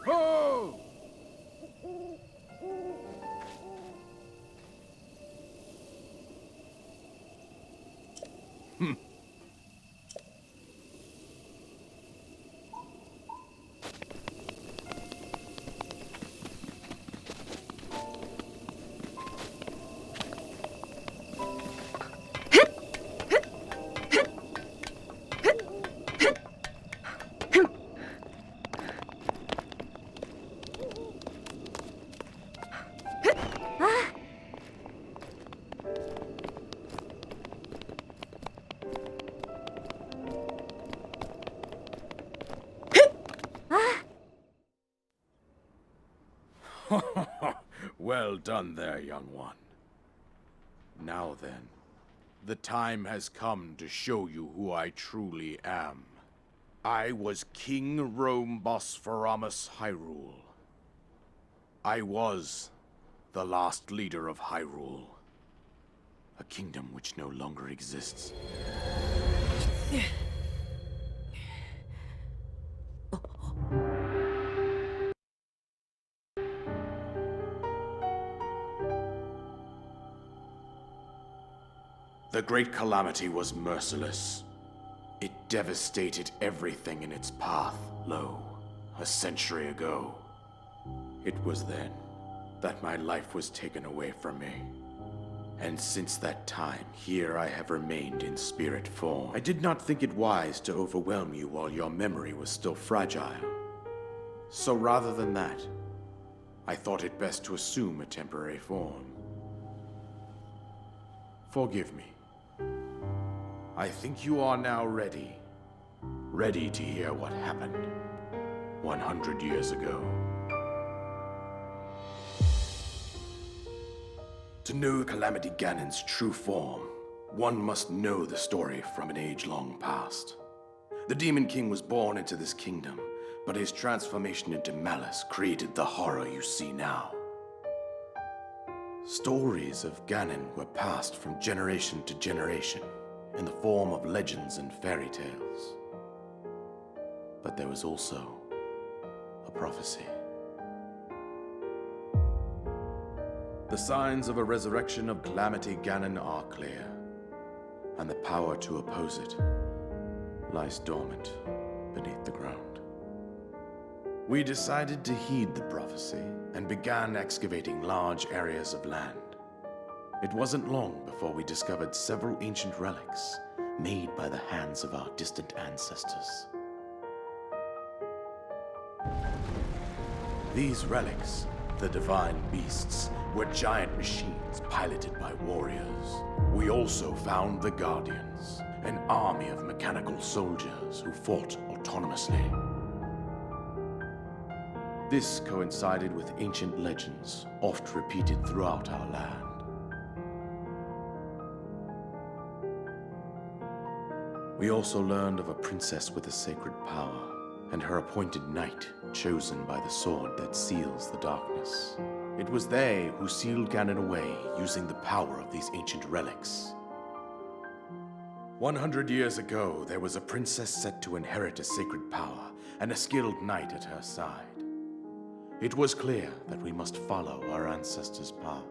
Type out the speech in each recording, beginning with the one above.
Ho! Well done there, young one. Now then, the time has come to show you who I truly am. I was King Rome Bosphoramos Hyrule. I was the last leader of Hyrule, a kingdom which no longer exists. The Great Calamity was merciless. It devastated everything in its path, a century ago. It was then that my life was taken away from me. And since that time, here I have remained in spirit form. I did not think it wise to overwhelm you while your memory was still fragile. So rather than that, I thought it best to assume a temporary form. Forgive me. I think you are now ready. Ready to hear what happened 100 years ago. To know Calamity Ganon's true form, one must know the story from an age-long past. The Demon King was born into this kingdom, but his transformation into malice created the horror you see now. Stories of Ganon were passed from generation to generation in the form of legends and fairy tales. But there was also a prophecy. The signs of a resurrection of Calamity Ganon are clear, and the power to oppose it lies dormant beneath the ground. We decided to heed the prophecy and began excavating large areas of land. It wasn't long before we discovered several ancient relics made by the hands of our distant ancestors. These relics, the divine beasts, were giant machines piloted by warriors. We also found the Guardians, an army of mechanical soldiers who fought autonomously. This coincided with ancient legends, oft repeated throughout our land. We also learned of a princess with a sacred power, and her appointed knight, chosen by the sword that seals the darkness. It was they who sealed Ganon away using the power of these ancient relics. 100 years ago, there was a princess set to inherit a sacred power, and a skilled knight at her side. It was clear that we must follow our ancestors' path.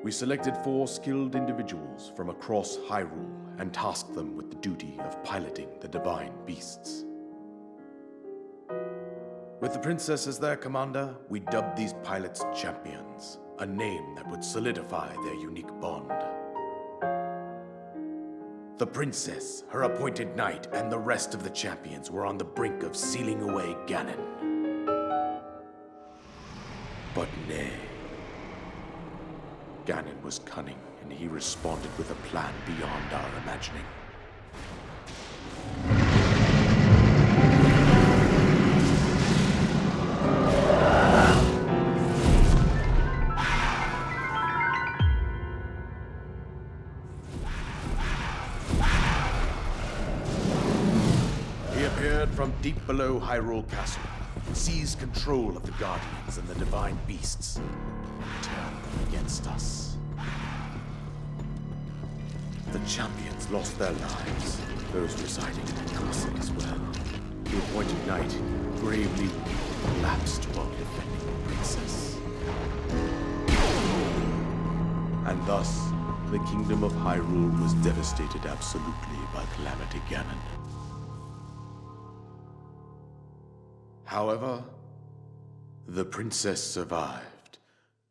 We selected 4 skilled individuals from across Hyrule and tasked them with the duty of piloting the divine beasts. With the princess as their commander, we dubbed these pilots champions, a name that would solidify their unique bond. The princess, her appointed knight, and the rest of the champions were on the brink of sealing away Ganon. But nay. Ganon was cunning, and he responded with a plan beyond our imagining. He appeared from deep below Hyrule Castle, seized control of the Guardians and the Divine Beasts, and turned them against us. The champions lost their lives, those residing in the castle as well. The appointed knight gravely collapsed while defending the princess. And thus, the kingdom of Hyrule was devastated absolutely by Calamity Ganon. However, the princess survived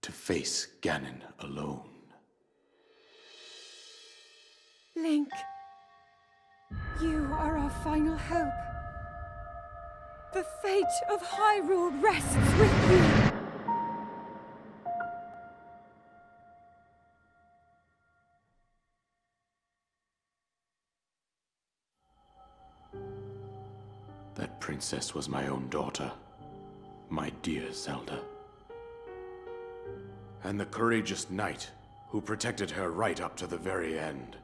to face Ganon alone. Link, you are our final hope. The fate of Hyrule rests with you. That princess was my own daughter, my dear Zelda. And the courageous knight who protected her right up to the very end.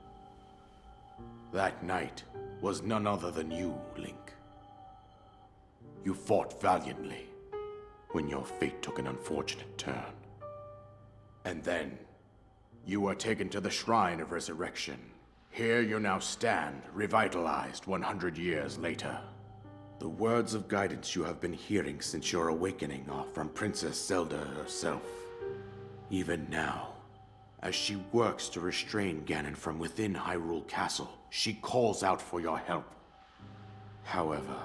That knight was none other than you, Link. You fought valiantly when your fate took an unfortunate turn. And then, you were taken to the Shrine of Resurrection. Here you now stand, revitalized 100 years later. The words of guidance you have been hearing since your awakening are from Princess Zelda herself. Even now, as she works to restrain Ganon from within Hyrule Castle, she calls out for your help. However,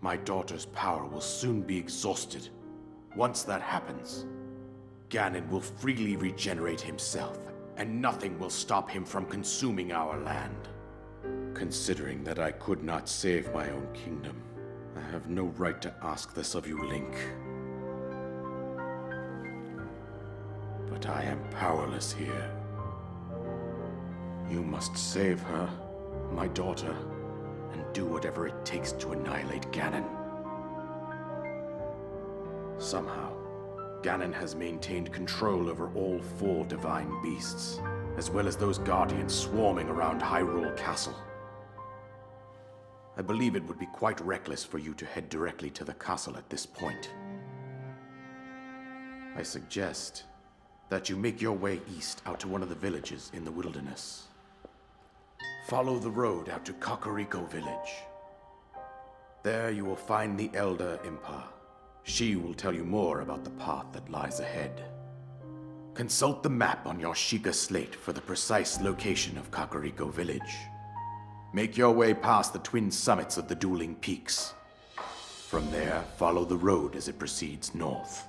my daughter's power will soon be exhausted. Once that happens, Ganon will freely regenerate himself, and nothing will stop him from consuming our land. Considering that I could not save my own kingdom, I have no right to ask this of you, Link. But I am powerless here. You must save her, my daughter, and do whatever it takes to annihilate Ganon. Somehow, Ganon has maintained control over all 4 divine beasts, as well as those guardians swarming around Hyrule Castle. I believe it would be quite reckless for you to head directly to the castle at this point. I suggest that you make your way east out to one of the villages in the wilderness. Follow the road out to Kakariko Village. There you will find the Elder Impa. She will tell you more about the path that lies ahead. Consult the map on your Sheikah slate for the precise location of Kakariko Village. Make your way past the twin summits of the dueling peaks. From there, follow the road as it proceeds north.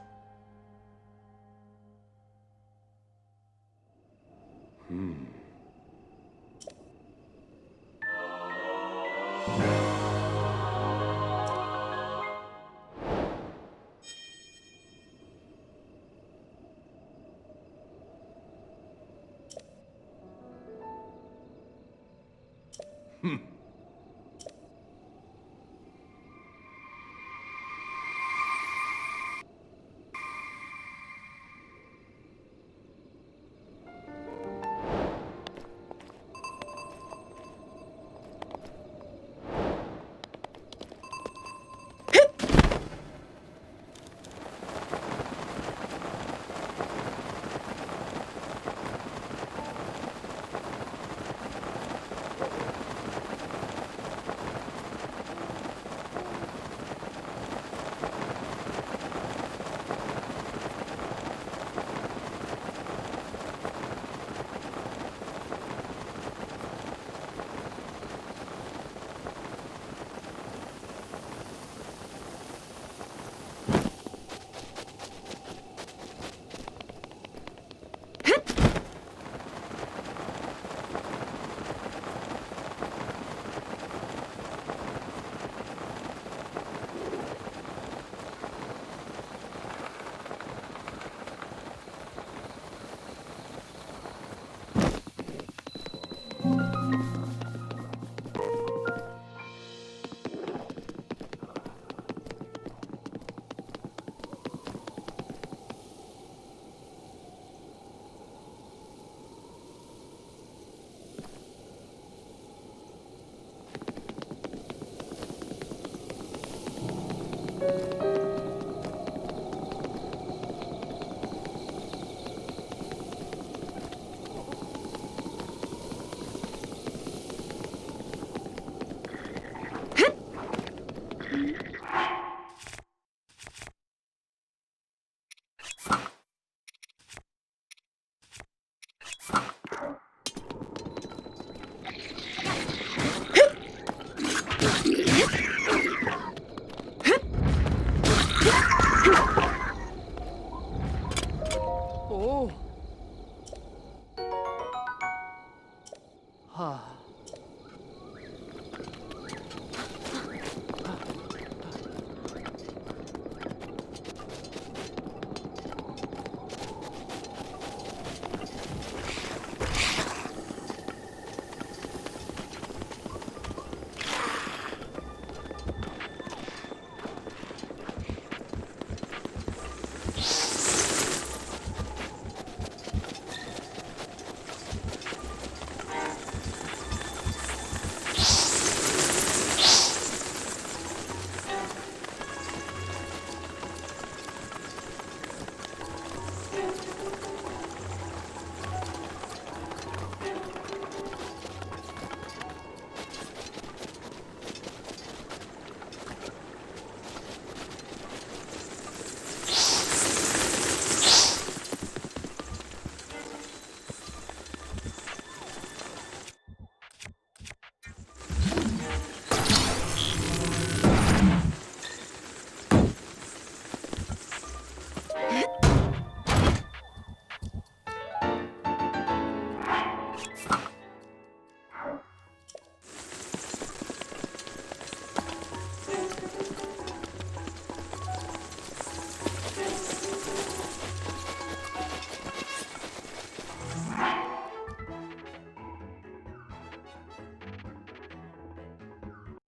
Ah.